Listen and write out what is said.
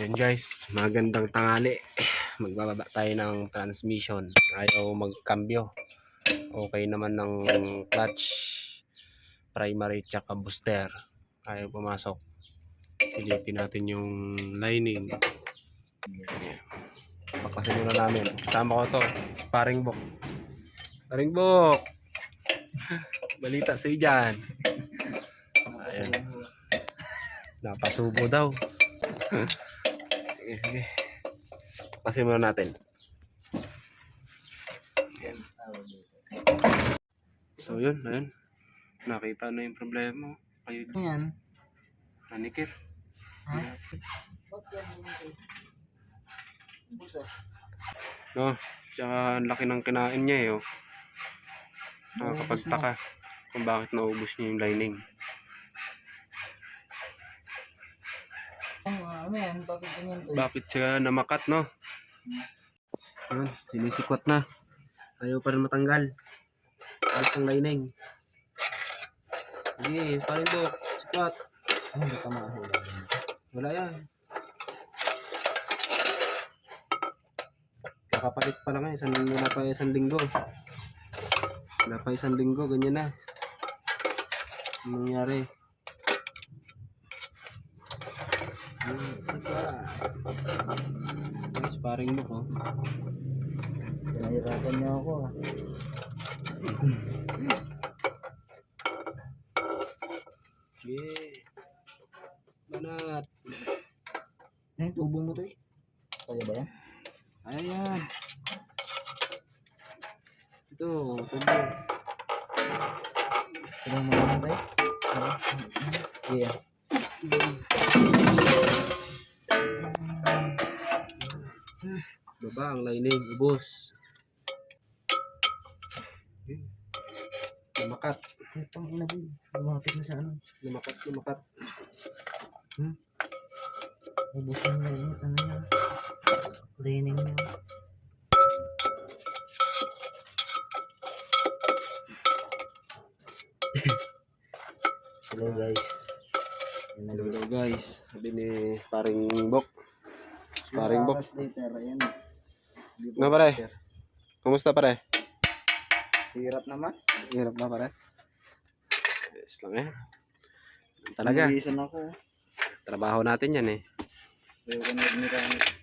Ayan guys, magandang tanghali. Magbababa tayo ng transmission. Ayaw magkambyo. Okay naman ng clutch, primary tsaka booster. Ayaw pumasok. Silipin natin yung lining. Paklasin muna namin. Kasama ko to, Paring Bok. Paring Bok! Balita sa'yo dyan. Ayan. Napasubo daw. Sige. Kasi muna natin. Ayan. So yun, ayun. Nakita na yung problema. Kayo Yan. nanikit. Ha? Ba't yan nanikit? Busa. No, tsaka ang laki ng kinain niya eh. Oh. Nakakapagtaka kung bakit naubos niya yung lining. Ano yan? Bakit ganyan to? Bakit siya namakat, no? Ayun, sinisikwat na. Ayaw pa rin matanggal. Alis ang lining. Sige, parin Bok. Sikwat. Hindi ka makahula. Wala yan. Nakapalit pa lang eh. Wala pa isang linggo. Wala pa isang linggo. Ganyan na. Anong nangyari? Sparring mo ko. Pinahirapan niyo ako ah. Yeah. Banat. Ay, tubo mo to eh. Kaya ba yan? Ayan. Ito. Tubo. Kailangan mo naman tayo? Yeah. Baba ang lining. Ubos. Lumakat. Putang ina po. Lumapit na sa ano. Lumakat. Ubus yung lining. Ano yan? Lining niya. Hello guys. Hello guys. Sabi ni Paring Bok. Paring Bok. Later, ayan. Nga pare? Kumusta pare? Hirap naman. Hirap na pare? Yes lang eh. Talaga. Nag-iisan ako. Trabaho natin yan eh. Ayaw ko nag-mechanic.